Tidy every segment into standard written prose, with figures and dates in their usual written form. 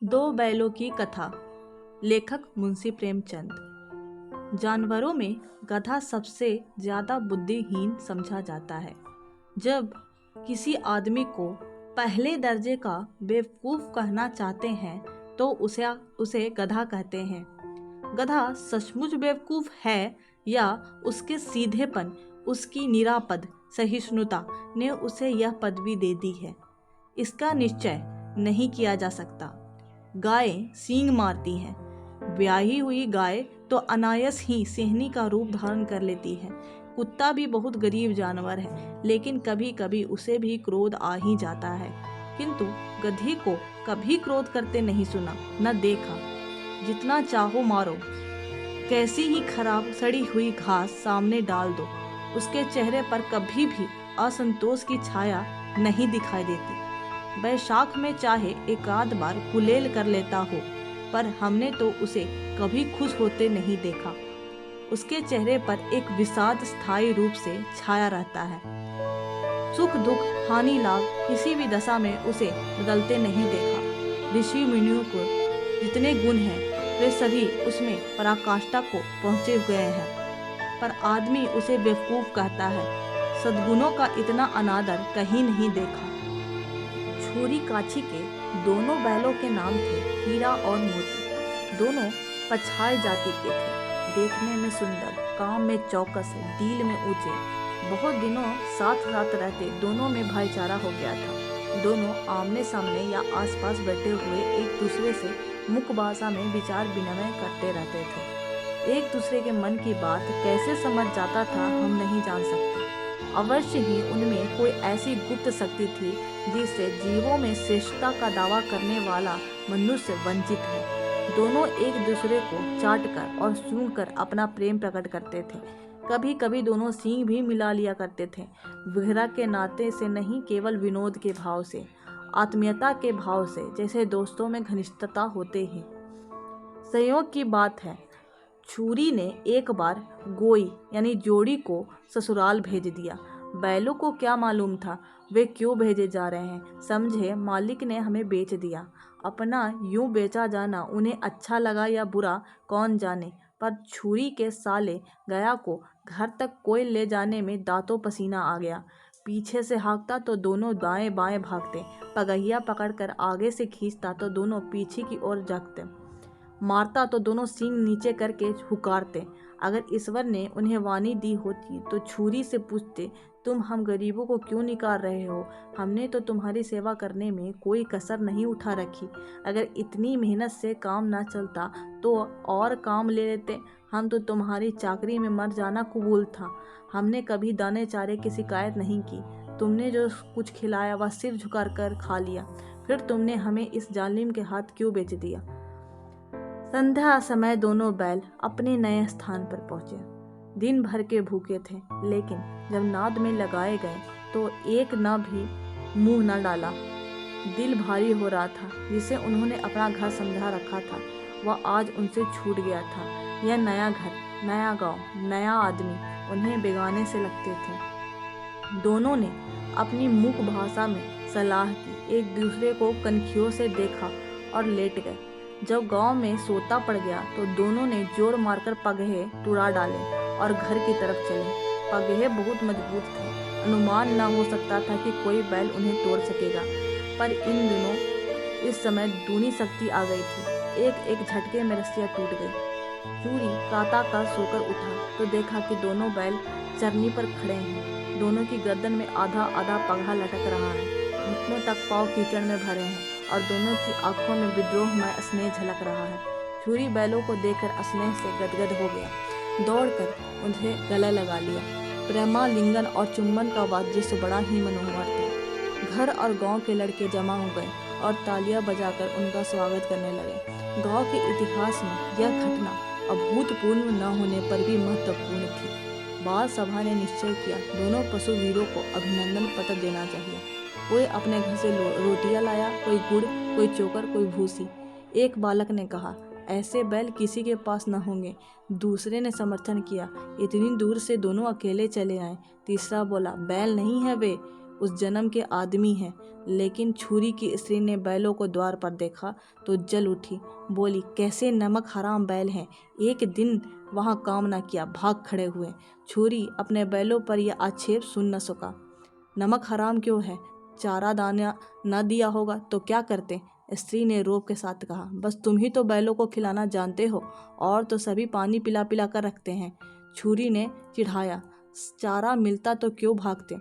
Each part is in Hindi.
दो बैलों की कथा। लेखक मुंशी प्रेमचंद। जानवरों में गधा सबसे ज्यादा बुद्धिहीन समझा जाता है। जब किसी आदमी को पहले दर्जे का बेवकूफ कहना चाहते हैं तो उसे गधा कहते हैं। गधा सचमुच बेवकूफ है या उसके सीधेपन, उसकी निरापद सहिष्णुता ने उसे यह पदवी दे दी है, इसका निश्चय नहीं किया जा सकता। गायें सींग मारती हैं। ब्याही हुई गाय तो अनायास ही सिंहनी का रूप धारण कर लेती है। कुत्ता भी बहुत गरीब जानवर है, लेकिन कभी कभी उसे भी क्रोध आ ही जाता है। किंतु गधी को कभी क्रोध करते नहीं सुना, न देखा। जितना चाहो मारो, कैसी ही खराब सड़ी हुई घास सामने डाल दो, उसके चेहरे पर कभी भी असंतोष की छाया नहीं दिखाई देती। बैसाख में चाहे एक आध बार गुलेल कर लेता हो, पर हमने तो उसे कभी खुश होते नहीं देखा। उसके चेहरे पर एक विषाद स्थायी रूप से छाया रहता है। सुख दुख हानि लाभ किसी भी दशा में उसे बदलते नहीं देखा। ऋषि मुनियों को जितने गुण हैं वे सभी उसमें पराकाष्ठा को पहुँचे गए हैं, पर आदमी उसे बेवकूफ कहता है। सद्गुणों का इतना अनादर कहीं नहीं देखा। छुरी काछी के दोनों बैलों के नाम थे हीरा और मोती। दोनों पछाड़ जाति के थे, देखने में सुंदर, काम में चौकस, डील में ऊंचे। बहुत दिनों साथ साथ रहते दोनों में भाईचारा हो गया था। दोनों आमने सामने या आसपास बैठे हुए एक दूसरे से मुख भाषा में विचार विनिमय करते रहते थे। एक दूसरे के मन की बात कैसे समझ जाता था हम नहीं जान सकते। अवश्य ही उनमें कोई ऐसी गुप्त शक्ति थी जिससे जीवों में श्रेष्ठता का दावा करने वाला मनुष्य वंचित है। दोनों एक दूसरे को चाटकर और सूंघकर अपना प्रेम प्रकट करते थे। कभी कभी दोनों सींग भी मिला लिया करते थे। विरह के नाते से नहीं, केवल विनोद के भाव से, आत्मीयता के भाव से, जैसे दोस्तों में घनिष्ठता होते ही। संयोग की बात है, छुरी ने एक बार गोई यानी जोड़ी को ससुराल भेज दिया। बैलों को क्या मालूम था वे क्यों भेजे जा रहे हैं। समझे मालिक ने हमें बेच दिया। अपना यूं बेचा जाना उन्हें अच्छा लगा या बुरा कौन जाने, पर छुरी के साले गया को घर तक कोई ले जाने में दांतों पसीना आ गया। पीछे से हाँकता तो दोनों दाएं बाएं भागते, पगहिया पकड़कर आगे से खींचता तो दोनों पीछे की ओर झुकते, मारता तो दोनों सींग नीचे करके हुकारते। अगर ईश्वर ने उन्हें वाणी दी होती तो छुरी से पूछते, तुम हम गरीबों को क्यों निकाल रहे हो? हमने तो तुम्हारी सेवा करने में कोई कसर नहीं उठा रखी। अगर इतनी मेहनत से काम ना चलता तो और काम ले लेते। हम तो तुम्हारी चाकरी में मर जाना कबूल था। हमने कभी दाने चारे की शिकायत नहीं की। तुमने जो कुछ खिलाया वह सिर झुका कर खा लिया। फिर तुमने हमें इस जालिम के हाथ क्यों बेच दिया? संध्या समय दोनों बैल अपने नए स्थान पर पहुंचे। दिन भर के भूखे थे, लेकिन जब नाद में लगाए गए तो एक न भी मुंह न डाला। दिल भारी हो रहा था। जिसे उन्होंने अपना घर समझा रखा था वह आज उनसे छूट गया था। यह नया घर, नया गांव, नया आदमी उन्हें बेगाने से लगते थे। दोनों ने अपनी मुख भाषा में सलाह की, एक दूसरे को कनखियों से देखा और लेट गए। जब गांव में सोता पड़ गया तो दोनों ने जोर मारकर पगहे तुड़ा डाले और घर की तरफ चले। पगहे बहुत मजबूत थे, अनुमान न हो सकता था कि कोई बैल उन्हें तोड़ सकेगा, पर इन दिनों इस समय दूनी शक्ति आ गई थी। एक एक झटके में रस्सियां टूट गई। चूरी काता का सोकर उठा तो देखा कि दोनों बैल चरनी पर खड़े हैं। दोनों की गर्दन में आधा आधा पगहा लटक रहा है, घुटनों तक पांव कीचड़ में भरे हैं और दोनों की आंखों में विद्रोह में स्नेह झलक रहा है। छुरी बैलों को देखकर स्नेह से गदगद हो गया, दौड़कर उन्हें गला लगा लिया। प्रेमालिंगन और चुंबन का वाद्य बड़ा ही मनोहर था। घर और गांव के लड़के जमा हो गए और तालियां बजाकर उनका स्वागत करने लगे। गांव के इतिहास में यह घटना अभूतपूर्व न होने पर भी महत्वपूर्ण थी। बाल सभा ने निश्चय किया, दोनों पशु वीरों को अभिनंदन पत्र देना चाहिए। कोई अपने घर से रोटियां लाया, कोई गुड़, कोई चोकर, कोई भूसी। एक बालक ने कहा, ऐसे बैल किसी के पास न होंगे। दूसरे ने समर्थन किया, इतनी दूर से दोनों अकेले चले आए। तीसरा बोला, बैल नहीं है वे, उस जन्म के आदमी हैं। लेकिन छुरी की स्त्री ने बैलों को द्वार पर देखा तो जल उठी, बोली, कैसे नमक हराम बैल हैं, एक दिन वहाँ काम न किया, भाग खड़े हुए। छुरी अपने बैलों पर यह आक्षेप सुन न सका। नमक हराम क्यों है? चारा दाना न दिया होगा तो क्या करते? स्त्री ने रोब के साथ कहा, बस तुम ही तो बैलों को खिलाना जानते हो, और तो सभी पानी पिला पिला कर रखते हैं। छुरी ने चिढ़ाया, चारा मिलता तो क्यों भागते?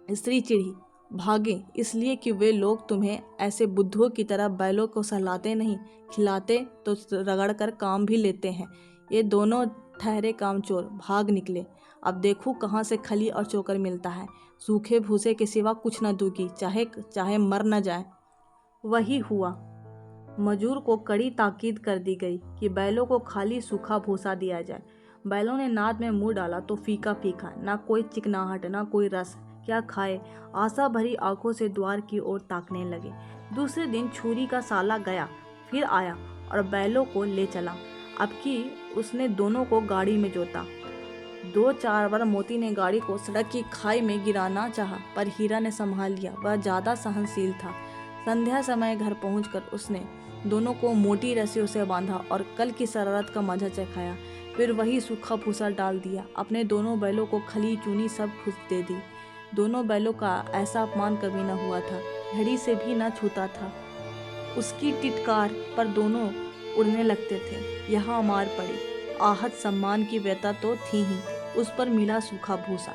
स्त्री चिढ़ी, भागे इसलिए कि वे लोग तुम्हें ऐसे बुद्धुओं की तरह बैलों को सहलाते नहीं, खिलाते तो रगड़ कर काम भी लेते हैं। ये दोनों ठहरे कामचोर भाग निकले। अब देखूं कहाँ से खली और चोकर मिलता है, सूखे भूसे के सिवा कुछ न दूंगी, चाहे चाहे मर न जाए। वही हुआ। मजूर को कड़ी ताकीद कर दी गई कि बैलों को खाली सूखा भूसा दिया जाए। बैलों ने नाद में मुंह डाला तो फीका फीका, ना कोई चिकनाहट ना कोई रस। क्या खाए? आशा भरी आंखों से द्वार की ओर ताकने लगे। दूसरे दिन छुरी का साला गया, फिर आया और बैलों को ले चला। अब की उसने दोनों को गाड़ी में जोता। 2-4 बार मोती ने गाड़ी को सड़क की खाई में गिराना चाहा, पर हीरा ने संभाल लिया। वह ज्यादा सहनशील था। संध्या समय घर पहुंचकर उसने दोनों को मोटी रस्सियों से बांधा और कल की शरारत का मजा चखाया। फिर वही सूखा भूसा डाल दिया। अपने दोनों बैलों को खली चूनी सब कुछ दे दी। दोनों बैलों का ऐसा अपमान कभी न हुआ था, घड़ी से भी न छूता था। उसकी टिटकार पर दोनों उड़ने लगते थे। यहाँ मार पड़ी। आहत सम्मान की व्यथा तो थी ही, उस पर मिला सूखा भूसा।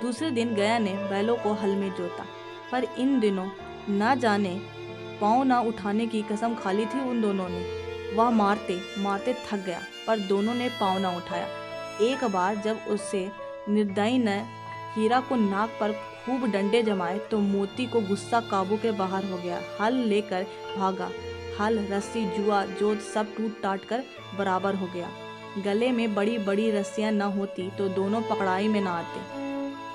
दूसरे दिन गया ने बैलों को हल में जोता, पर इन दिनों न जाने पाँव न उठाने की कसम खा ली थी उन दोनों ने। वह मारते मारते थक गया, पर दोनों ने पाँव न उठाया। एक बार जब उससे निर्दयी ने हीरा को नाक पर खूब डंडे जमाए तो मोती को गुस्सा काबू के बाहर हो गया। हल लेकर भागा। हल, रस्सी, जुआ, जोत सब टूट टाट कर बराबर हो गया। गले में बड़ी बड़ी रस्सियां न होती तो दोनों पकड़ाई में न आते।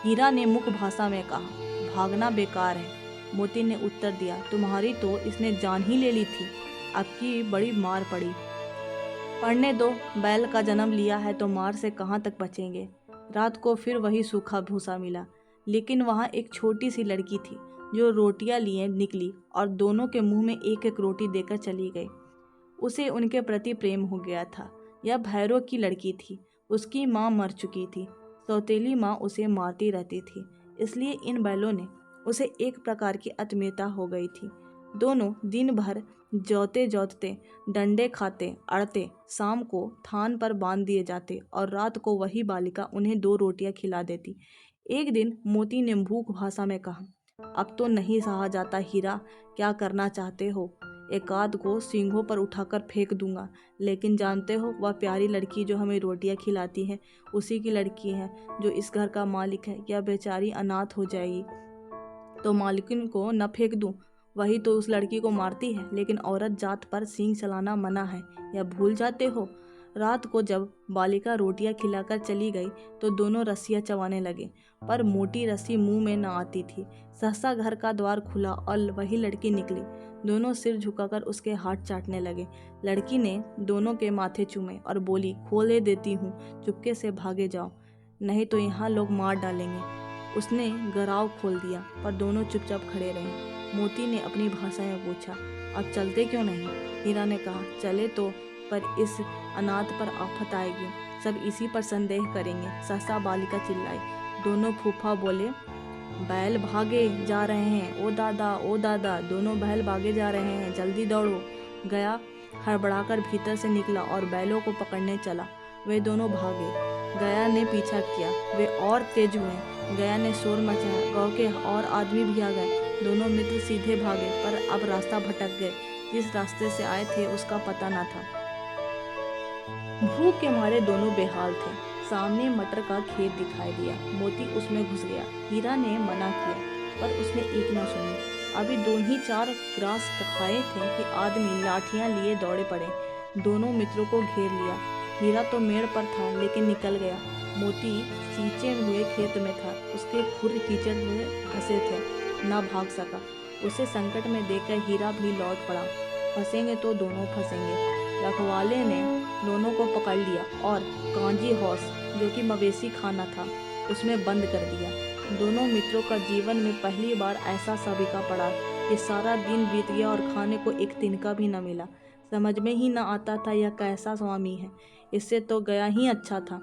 हीरा ने मुख भाषा में कहा, भागना बेकार है। मोती ने उत्तर दिया, तुम्हारी तो इसने जान ही ले ली थी, अब की बड़ी मार पड़ी। पढ़ने दो, बैल का जन्म लिया है तो मार से कहाँ तक बचेंगे। रात को फिर वही सूखा भूसा मिला, लेकिन वहाँ एक छोटी सी लड़की थी जो रोटियां लिए निकली और दोनों के मुंह में एक एक रोटी देकर चली गई। उसे उनके प्रति प्रेम हो गया था। यह भैरव की लड़की थी। उसकी माँ मर चुकी थी। सौतेली माँ उसे मारती रहती थी, इसलिए इन बैलों ने उसे एक प्रकार की आत्मीयता हो गई थी। दोनों दिन भर जोते जोतते, डंडे खाते अड़ते, शाम को थान पर बांध दिए जाते और रात को वही बालिका उन्हें 2 रोटियां खिला देती। एक दिन मोती ने भूख भाषा में कहा, अब तो नहीं सहा जाता हीरा, क्या करना चाहते हो? एकाध को सींगों पर उठाकर फेंक दूंगा, लेकिन जानते हो वह प्यारी लड़की जो हमें रोटियां खिलाती है उसी की लड़की है जो इस घर का मालिक है। यह बेचारी अनाथ हो जाएगी तो मालिकिन को न फेंक दूं? वही तो उस लड़की को मारती है, लेकिन औरत जात पर सींग चलाना मना है, यह भूल जाते हो? रात को जब बालिका रोटियां खिलाकर चली गई तो दोनों रस्सियां चबाने लगे, पर मोटी रस्सी मुंह में न आती थी। सहसा घर का द्वार खुला और वही लड़की निकली। दोनों सिर झुकाकर उसके हाथ चाटने लगे। लड़की ने दोनों के माथे चूमे और बोली, खोले देती हूँ, चुपके से भागे जाओ, नहीं तो यहाँ लोग मार डालेंगे। उसने गराव खोल दिया, पर दोनों चुपचाप खड़े रहे। मोती ने अपनी भाषा में पूछा, अब चलते क्यों नहीं? हीरा ने कहा, चले तो, पर इस अनाथ पर आफत आएगी, सब इसी पर संदेह करेंगे। सहसा बालिका चिल्लाई। दोनों फूफा बोले, बैल भागे जा रहे हैं, ओ दादा ओ दादा, दोनों बैल भागे जा रहे हैं, जल्दी दौड़ो। गया हड़बड़ाकर भीतर से निकला और बैलों को पकड़ने चला। वे दोनों भागे। गया ने पीछा किया। वे और तेज हुए। गया ने शोर मचाया। गांव के और आदमी भी आ गए। दोनों मित्र सीधे भागे, पर अब रास्ता भटक गए। जिस रास्ते से आए थे उसका पता न था। भूख के मारे दोनों बेहाल थे। सामने मटर का खेत दिखाई दिया। मोती उसमें घुस गया। हीरा ने मना किया, पर उसने एक न सुनी। अभी 2 ही 4 ग्रास खाए थे कि आदमी लाठियां लिए दौड़े पड़े। दोनों मित्रों को घेर लिया। हीरा तो मेड़ पर था, लेकिन निकल गया। मोती सींचे हुए खेत में था। उसके खुर कीचड़ में फंसे थे, न भाग सका। उसे संकट में देखकर हीरा भी लौट पड़ा। फंसेंगे तो दोनों फंसेंगे। रखवाले ने दोनों को पकड़ लिया और कांजी हौस, जो कि मवेशी खाना था, उसमें बंद कर दिया। दोनों मित्रों का जीवन में पहली बार ऐसा सभी का पड़ा कि सारा दिन बीत गया और खाने को एक तिनका भी न मिला। समझ में ही न आता था यह कैसा स्वामी है, इससे तो गया ही अच्छा था।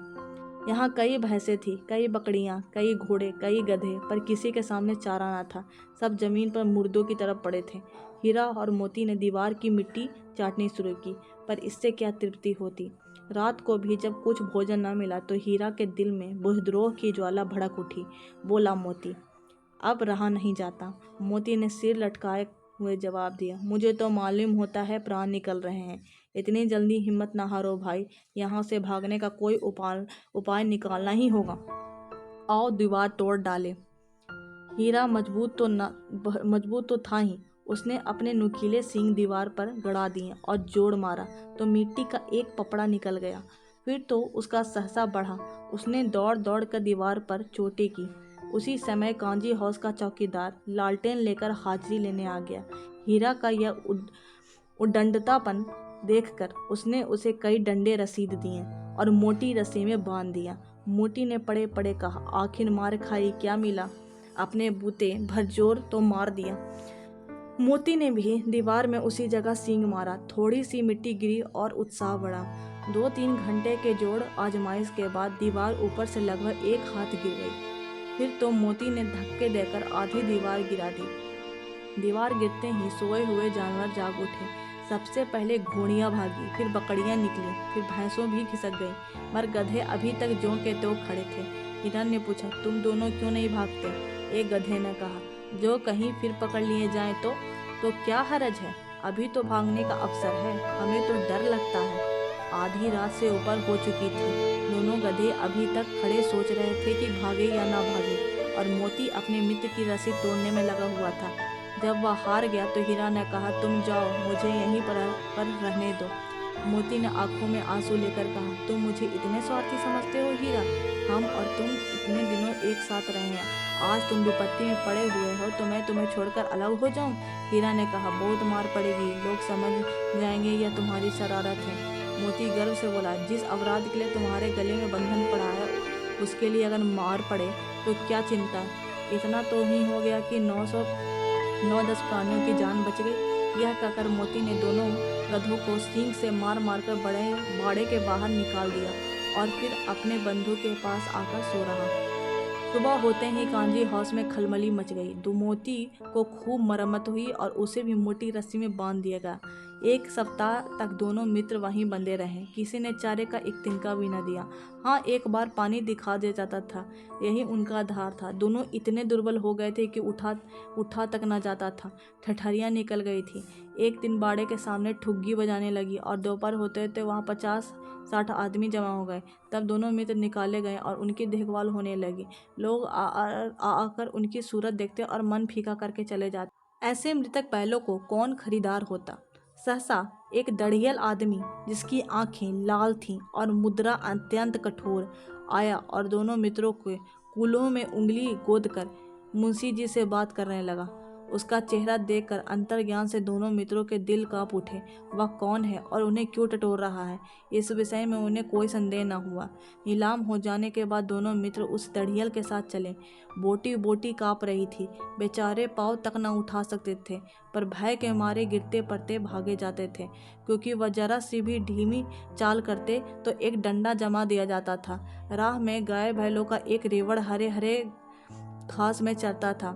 यहाँ कई भैंसें थी, कई बकरियाँ, कई घोड़े, कई गधे, पर किसी के सामने चारा न था। सब जमीन पर मुर्दों की तरफ पड़े थे। हीरा और मोती ने दीवार की मिट्टी चाटनी शुरू की, पर इससे क्या तृप्ति होती। रात को भी जब कुछ भोजन न मिला तो हीरा के दिल में विद्रोह की ज्वाला भड़क उठी। बोला, मोती, अब रहा नहीं जाता। मोती ने सिर लटकाए हुए जवाब दिया, मुझे तो मालूम होता है प्राण निकल रहे हैं। इतनी जल्दी हिम्मत ना हारो भाई, यहाँ से भागने का कोई उपाय निकालना ही होगा। आओ दीवार तोड़ डाले। हीरा मजबूत तो था ही। उसने अपने नुकीले सींग दीवार पर गड़ा दिए और जोड़ मारा तो मिट्टी का एक पपड़ा निकल गया। फिर तो उसका सहसा बढ़ा। उसने दौड़ दौड़ कर दीवार पर चोटी की। उसी समय कांजी हाउस का चौकीदार लालटेन लेकर हाजिरी लेने आ गया। हीरा का यह उद्दंडतापन देखकर उसने उसे कई डंडे रसीद दिए और मोटी रस्सी में बांध दिया। मोटी ने पड़े पड़े कहा, आखिर मार खाई, क्या मिला? अपने बूते भर जोर तो मार दिया। मोती ने भी दीवार में उसी जगह सींग मारा। थोड़ी सी मिट्टी गिरी और उत्साह बढ़ा। 2-3 घंटे के जोड़ आजमाइश के बाद दीवार ऊपर से लगभग 1 हाथ गिर गई। फिर तो मोती ने धक्के देकर आधी दीवार गिरा दी। दीवार गिरते ही सोए हुए जानवर जाग उठे। सबसे पहले घोड़ियां भागी, फिर बकरियां निकली, फिर भैंसों भी खिसक गईं, मगर गधे अभी तक ज्यों के त्यों खड़े थे। हिरन ने पूछा, तुम दोनों क्यों नहीं भागते? एक गधे ने कहा, जो कहीं फिर पकड़ लिए जाएं तो क्या हरज है, अभी तो भागने का अवसर है, हमें तो डर लगता है। आधी रात से ऊपर हो चुकी थी। दोनों गधे अभी तक खड़े सोच रहे थे कि भागे या ना भागे, और मोती अपने मित्र की रस्सी तोड़ने में लगा हुआ था। जब वह हार गया तो हीरा ने कहा, तुम जाओ, मुझे यहीं पर रहने दो। मोती ने आंखों में आंसू लेकर कहा, तुम मुझे इतने स्वार्थी समझते हो हीरा? हम और तुम इतने दिनों एक साथ रहे हैं, आज तुम विपत्ति में पड़े हुए हो तो मैं तुम्हें छोड़कर अलग हो जाऊं? हीरा ने कहा, बहुत मार पड़ेगी, लोग समझ जाएंगे यह तुम्हारी शरारत है। मोती गर्व से बोला, जिस अपराध के लिए तुम्हारे गले में बंधन पड़ा है उसके लिए अगर मार पड़े तो क्या चिंता? इतना तो ही हो गया कि 9-10 प्राणियों की जान बच गई। यह कहकर मोती ने दोनों गधों को सींग से मार मारकर बाड़े के बाहर निकाल दिया और फिर अपने बंधु के पास आकर सो रहा। सुबह होते ही कांजी हाउस में खलबली मच गई। दुमोती को खूब मरम्मत हुई और उसे भी मोटी रस्सी में बांध दिया गया। 1 सप्ताह तक दोनों मित्र वहीं बंधे रहे। किसी ने चारे का एक तिनका भी न दिया। हाँ, एक बार पानी दिखा दे जाता था, यही उनका आधार था। दोनों इतने दुर्बल हो गए थे कि उठा तक न जाता था। ठठरियाँ निकल गई थी। एक दिन बाड़े के सामने ठुग्गी बजाने लगी और दोपहर होते होते वहाँ 50-60 आदमी जमा हो गए। तब दोनों मित्र निकाले गए और उनकी देखभाल होने लगी। लोग आकर उनकी सूरत देखते और मन फीका करके चले जाते। ऐसे मृतक बैलों को कौन खरीदार होता? सहसा एक दढ़ियल आदमी, जिसकी आंखें लाल थीं और मुद्रा अत्यंत कठोर, आया और दोनों मित्रों के कूल्हों में उंगली गोदकर मुंशी जी से बात करने लगा। उसका चेहरा देखकर अंतर्ज्ञान से दोनों मित्रों के दिल कांप उठे। वह कौन है और उन्हें क्यों टटोल रहा है, इस विषय में उन्हें कोई संदेह न हुआ। नीलाम हो जाने के बाद दोनों मित्र उस दढ़ियल के साथ चले। बोटी बोटी काँप रही थी। बेचारे पाँव तक न उठा सकते थे, पर भय के मारे गिरते पड़ते भागे जाते थे, क्योंकि वह जरा सी भी ढीमी चाल करते तो एक डंडा जमा दिया जाता था। राह में गाय बैलों का एक रेवड़ हरे हरे घास में चरता था।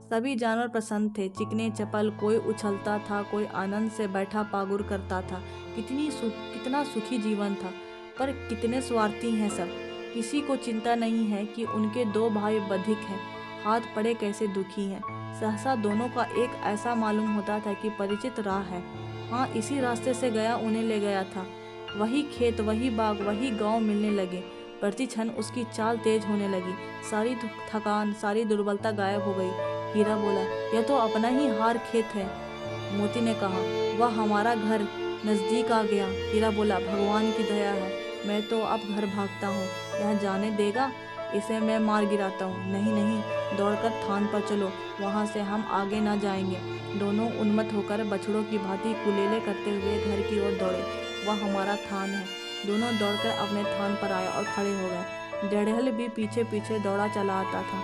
सभी जानवर प्रसन्न थे, चिकने चपल, कोई उछलता था, कोई आनंद से बैठा पागुर करता था। कितना सुखी जीवन था, पर कितने स्वार्थी हैं सब। किसी को चिंता नहीं है कि उनके 2 भाई बधिक हैं, हाथ पड़े कैसे दुखी हैं। सहसा दोनों का एक ऐसा मालूम होता था कि परिचित राह है। हाँ, इसी रास्ते से गया उन्हें ले गया था। वही खेत, वही बाग, वही गांव मिलने लगे। प्रति क्षण उसकी चाल तेज होने लगी। सारी थकान, सारी दुर्बलता गायब हो गई। हीरा बोला, यह तो अपना ही हार खेत है। मोती ने कहा, वह हमारा घर नज़दीक आ गया। हीरा बोला, भगवान की दया है, मैं तो अब घर भागता हूँ। यह जाने देगा, इसे मैं मार गिराता हूँ। नहीं नहीं, दौड़कर थान पर चलो, वहाँ से हम आगे ना जाएंगे। दोनों उन्मत्त होकर बछड़ों की भांति कुलेले करते हुए घर की ओर दौड़े। वह हमारा थान है। दोनों दौड़कर अपने थान पर आए और खड़े हो गए। डेढ़हल भी पीछे पीछे दौड़ा चला आता था।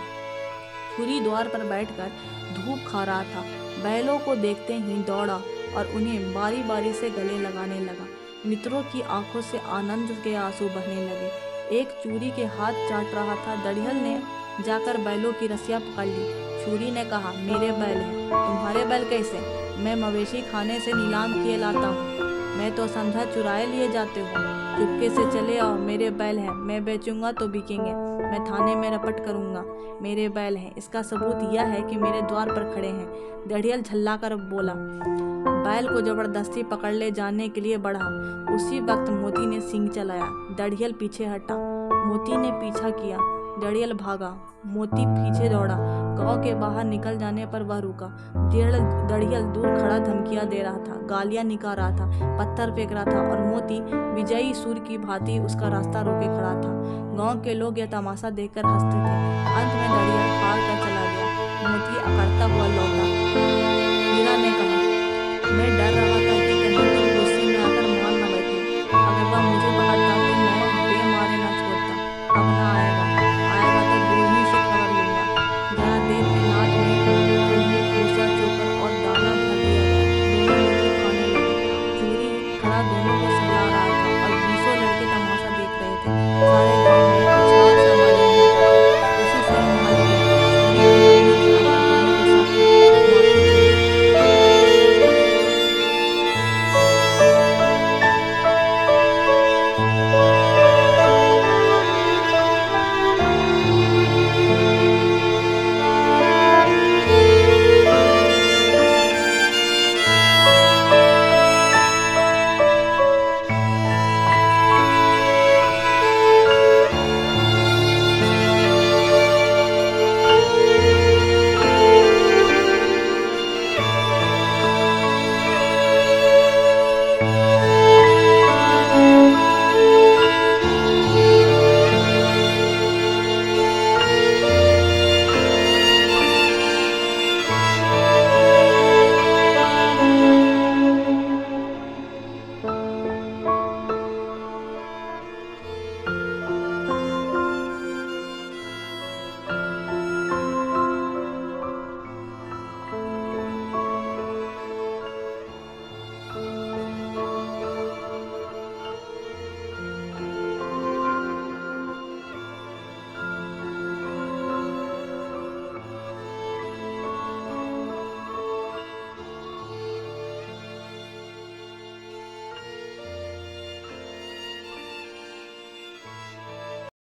छुरी द्वार पर बैठकर धूप खा रहा था। बैलों को देखते ही दौड़ा और उन्हें बारी बारी से गले लगाने लगा। मित्रों की आंखों से आनंद के आंसू बहने लगे। एक चूरी के हाथ चाट रहा था। दड़ियल ने जाकर बैलों की रस्सियां पकड़ ली। चूरी ने कहा, मेरे बैल हैं, तुम्हारे बैल कैसे? मैं मवेशी खाने से नीलाम किए लाता हूँ। मैं तो समझा चुराए लिए जाते हो। चुपके से चले आओ, मेरे बैल हैं, मैं बेचूंगा तो बिकेंगे। मैं थाने में रपट करूंगा। मेरे बैल हैं, इसका सबूत यह है कि मेरे द्वार पर खड़े हैं। दड़ियल झल्लाकर बोला। बैल को जबरदस्ती पकड़ ले जाने के लिए बढ़ा। उसी वक्त मोती ने सींग चलाया। दड़ियल पीछे हटा। मोती ने पीछा किया। दड़ियल भागा। मोती पीछे दौड़ा। गांव के बाहर निकल जाने पर वह रुका। दड़ियल दूर खड़ा धमकियां दे रहा था, गालियां निकाल रहा था, पत्थर फेंक रहा था और मोती विजयी सूर की भांति उसका रास्ता रोके खड़ा था। गांव के लोग यह तमाशा देखकर हंसते थे। अंत में दड़ियल हार कर चला गया। मोती अकड़ता हुआ लौटा। हीरा ने कहा, मैं डर रहा